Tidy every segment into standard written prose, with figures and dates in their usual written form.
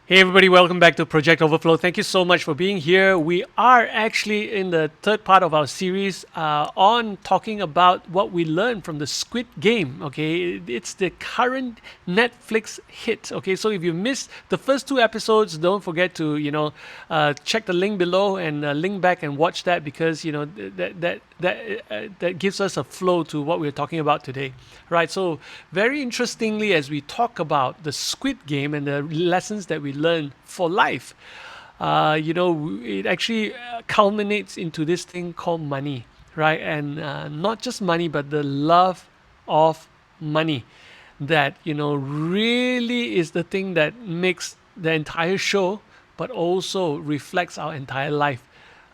Hey everybody, welcome back to Project Overflow. Thank you so much for being here. We are actually in the third part of our series on talking about what we learned from the Squid Game. Okay, it's the current Netflix hit. Okay, so if you missed the first two episodes, don't forget to check the link below and link back and watch that because that gives us a flow to what we're talking about today, right? So very interestingly, as we talk about the Squid Game and the lessons that we learn for life, it actually culminates into this thing called money, right? And not just money, but the love of money that really is the thing that makes the entire show, but also reflects our entire life,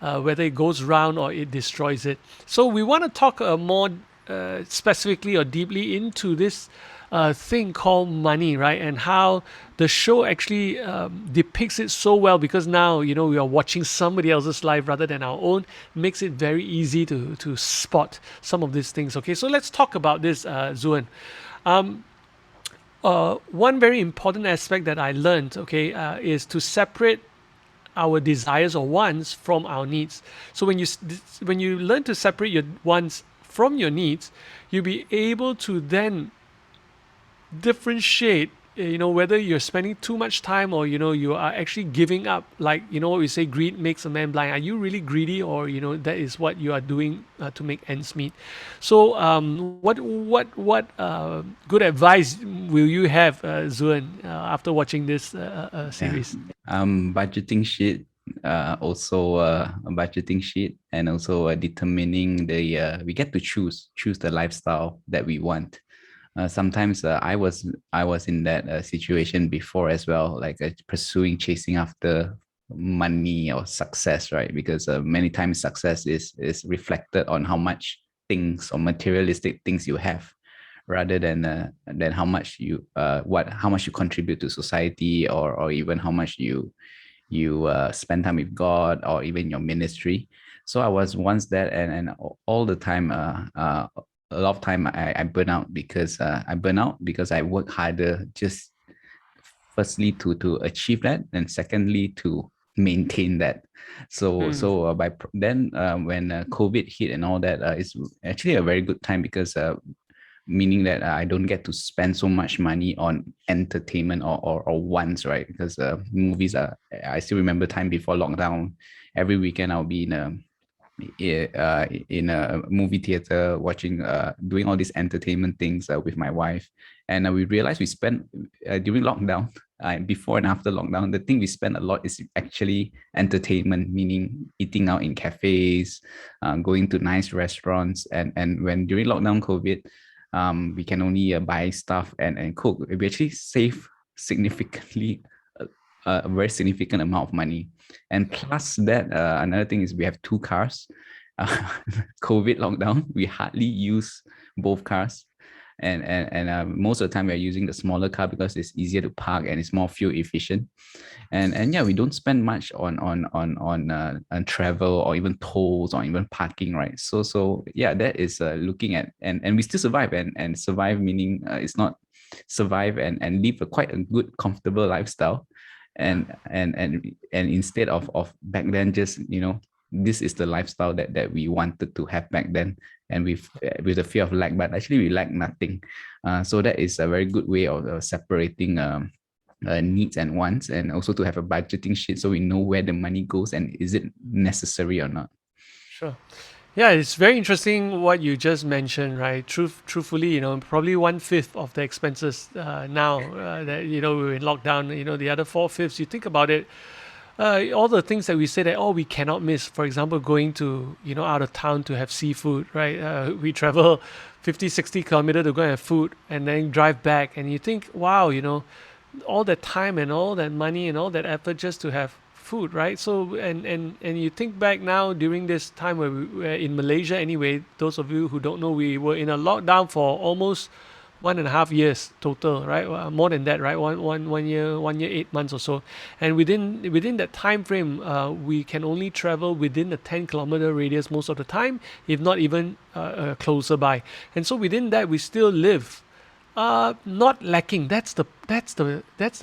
whether it goes round or it destroys it. So we want to talk more specifically or deeply into this thing called money, right? And how the show actually depicts it so well because now we are watching somebody else's life rather than our own. Makes it very easy to spot some of these things. Okay, so let's talk about this, Zuan. One very important aspect that I learned, okay, is to separate our desires or wants from our needs. So when you learn to separate your wants from your needs, you'll be able to then differentiate, whether you're spending too much time or you are actually giving up, like what we say, greed makes a man blind. Are you really greedy, or that is what you are doing to make ends meet? So what good advice will you have, Zuan, after watching this Yeah. series? Budgeting sheet, also a budgeting sheet, and also determining we get to choose the lifestyle that we want. Sometimes I was in that situation before as well, like pursuing, chasing after money or success, right? Because many times success is reflected on how much things or materialistic things you have, rather than how much you contribute to society, or even how much you spend time with God, or even your ministry. So I was once that, and all the time, a lot of time I burn out because I work harder, just firstly to achieve that, and secondly to maintain that. Hmm. Then when COVID hit and all that, it's actually a very good time, because meaning that I don't get to spend so much money on entertainment or wants, right? Because movies are, I still remember time before lockdown, every weekend I'll be in a movie theater watching, doing all these entertainment things with my wife. And we realized we spent, during lockdown, before and after lockdown, the thing we spend a lot is actually entertainment, meaning eating out in cafes, going to nice restaurants. And when during lockdown COVID, we can only buy stuff and cook, we actually save significantly, a very significant amount of money. And plus that, another thing is we have two cars. uh, COVID lockdown, we hardly use both cars. And most of the time we're using the smaller car because it's easier to park and it's more fuel efficient. And yeah, we don't spend much on travel, or even tolls, or even parking, right? So yeah, that is looking at, and we still survive, and survive meaning, it's not survive and live a quite a good comfortable lifestyle. Yeah. And instead of back then, just this is the lifestyle that we wanted to have back then, and with the fear of lack, but actually we lack nothing. So that is a very good way of separating needs and wants, and also to have a budgeting sheet so we know where the money goes and is it necessary or not. Sure. Yeah, it's very interesting what you just mentioned, right? Truthfully, probably one fifth of the expenses now that we're in lockdown. The other four fifths. You think about it, all the things that we say that we cannot miss. For example, going to out of town to have seafood, right? We travel 50, 60 kilometers to go and have food, and then drive back, and you think, wow, all that time and all that money and all that effort just to have food, right? So and you think back now during this time where we were in Malaysia anyway. Those of you who don't know, we were in a lockdown for almost 1.5 years total, right? More than that, right? One year, 1 year, 8 months or so. And within that time frame, we can only travel within a 10-kilometer radius most of the time, if not even closer by. And so within that, we still live Not lacking. That's the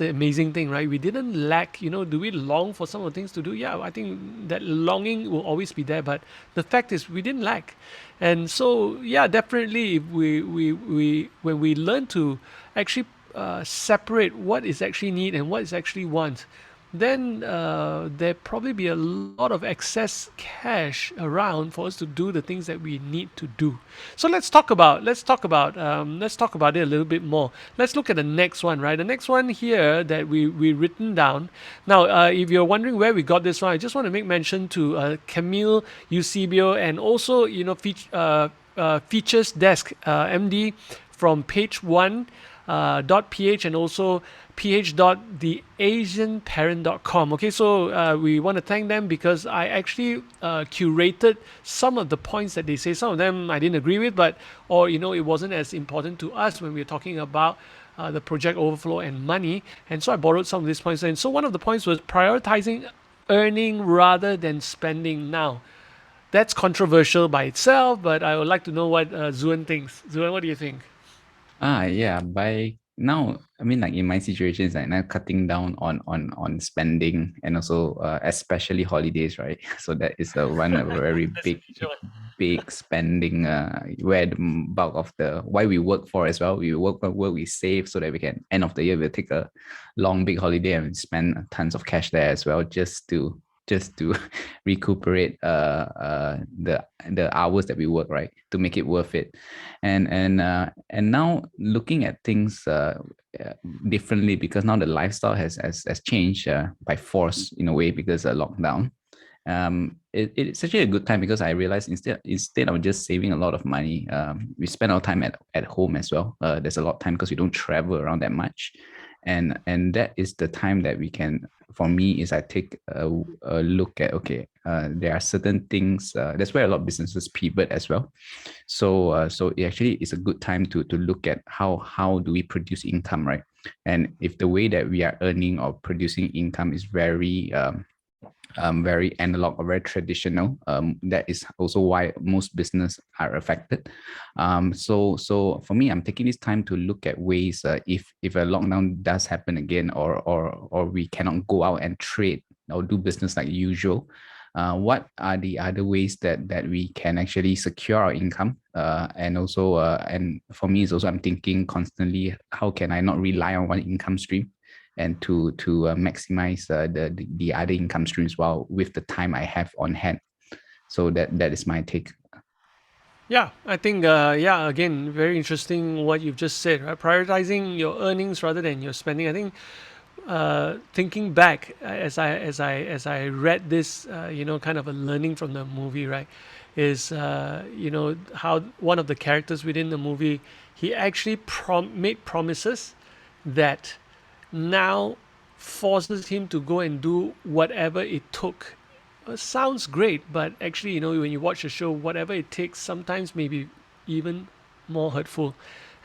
amazing thing, right? We didn't lack. Do we long for some of the things to do? Yeah, I think that longing will always be there. But the fact is, we didn't lack, and so yeah, definitely, if we when we learn to actually separate what is actually need and what is actually want, then there probably be a lot of excess cash around for us to do the things that we need to do. So let's talk about it a little bit more. Let's look at the next one, right? The next one here that we written down. Now, if you're wondering where we got this one, I just want to make mention to Camille Eusebio and also Features Desk MD from page one .ph and also ph.theasianparent.com. Okay, so we want to thank them because I actually curated some of the points that they say. Some of them I didn't agree with, but or it wasn't as important to us when we were talking about the project overflow and money. And so I borrowed some of these points. And so one of the points was prioritizing earning rather than spending now. That's controversial by itself, but I would like to know what Zuan thinks. Zuan, what do you think? Yeah. By now, I mean, like in my situation, it's like now cutting down on spending and also especially holidays, right? So that is the one a very That's a major one. big spending. Where the bulk of the why we work for as well. We work, we save so that we can end of the year we'll take a long big holiday and spend tons of cash there as well, just to recuperate the hours that we work, right, to make it worth it. And now looking at things uh, differently, because now the lifestyle has changed by force in a way, because of lockdown. It's actually a good time, because I realized instead of just saving a lot of money, we spend our time at home as well. There's a lot of time because we don't travel around that much, and that is the time that we can. For me, is I take a look at, okay, there are certain things. That's where a lot of businesses pivot as well. So it actually is a good time to look at how do we produce income, right? And if the way that we are earning or producing income is very analog or very traditional. That is also why most business are affected. So for me, I'm taking this time to look at ways, if a lockdown does happen again, or we cannot go out and trade or do business like usual. What are the other ways that we can actually secure our income? And for me, it's also, I'm thinking constantly, how can I not rely on one income stream, and to maximize the other income streams while with the time I have on hand. So that is my take. Yeah, I think yeah, again, very interesting what you've just said, right? Prioritizing your earnings rather than your spending. I think thinking back as I read this, kind of a learning from the movie, right? Is how one of the characters within the movie, he actually made promises that now forces him to go and do whatever it took. Sounds great, but actually, when you watch the show, whatever it takes sometimes maybe even more hurtful.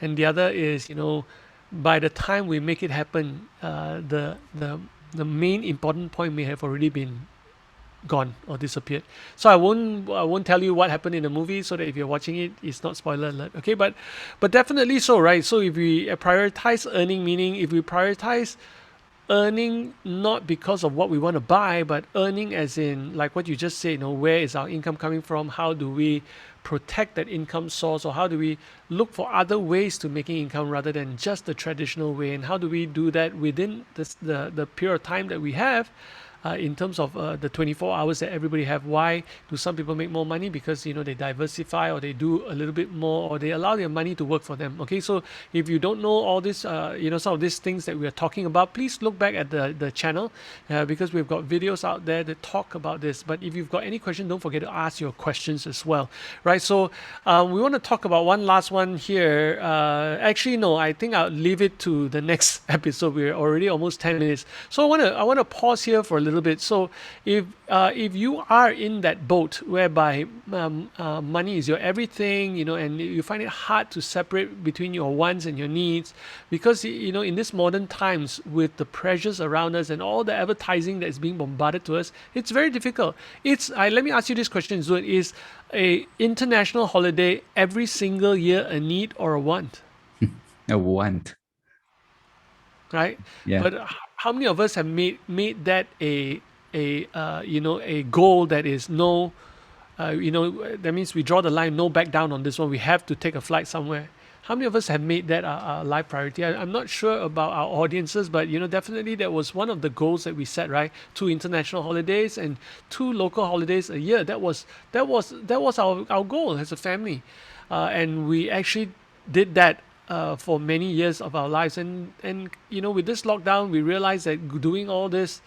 And the other is, by the time we make it happen, the main important point may have already been gone or disappeared. So I won't tell you what happened in the movie, so that if you're watching it, it's not spoiler alert. Okay, but definitely so, right? So if we prioritize earning, meaning if we prioritize earning not because of what we want to buy, but earning as in like what you just said, where is our income coming from? How do we protect that income source, or how do we look for other ways to making income rather than just the traditional way? And how do we do that within the period of time that we have? In terms of the 24 hours that everybody have. Why do some people make more money? Because they diversify, or they do a little bit more, or they allow their money to work for them. Okay, so if you don't know all this, some of these things that we are talking about, please look back at the channel, because we've got videos out there that talk about this. But if you've got any question, don't forget to ask your questions as well, right? So we want to talk about one last one here. Actually, no, I think I'll leave it to the next episode. We're already almost 10 minutes, so I want to pause here for a little bit. So if you are in that boat whereby money is your everything, and you find it hard to separate between your wants and your needs, because in this modern times, with the pressures around us and all the advertising that is being bombarded to us, it's very difficult. Let me ask you this question, Zun: is a international holiday every single year a need or a want? I want. right? Yeah. But how many of us have made that a goal that is no, that means we draw the line, no back down on this one. We have to take a flight somewhere. How many of us have made that our life priority? I'm not sure about our audiences, but definitely that was one of the goals that we set. Right, 2 international holidays and 2 local holidays a year. That was our goal as a family, and we actually did that for many years of our lives. And with this lockdown, we realized that doing all this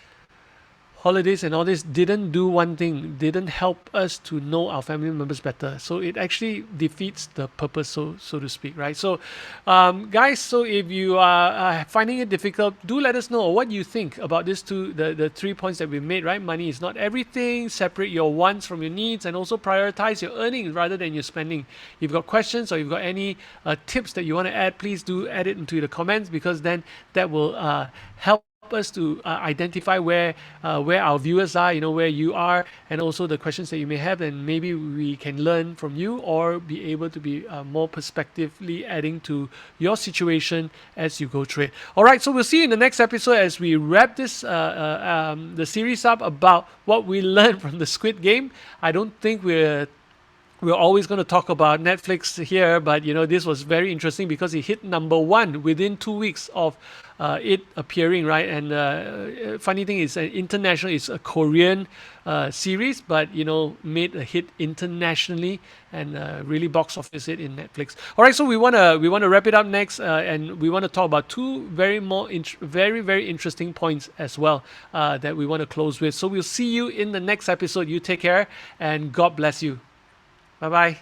holidays and all this didn't do one thing, didn't help us to know our family members better. So it actually defeats the purpose, so to speak, right? So guys, so if you are finding it difficult, do let us know what you think about this two the 3 points that we made, right? Money is not everything. Separate your wants from your needs, and also prioritize your earnings rather than your spending. If you've got questions or you've got any tips that you want to add, please do add it into the comments, because then that will help us to identify where our viewers are, where you are, and also the questions that you may have, and maybe we can learn from you or be able to be more perspectively adding to your situation as you go through it. All right, so we'll see you in the next episode as we wrap this the series up about what we learned from the Squid Game. I don't think we're always going to talk about Netflix here, but this was very interesting because it hit number one within 2 weeks of it appearing, right? And funny thing is, international is a Korean series, but made a hit internationally and really box office hit in Netflix. All right, so we wanna wrap it up next, and we want to talk about two very very interesting points as well that we want to close with. So we'll see you in the next episode. You take care and God bless you. Bye bye.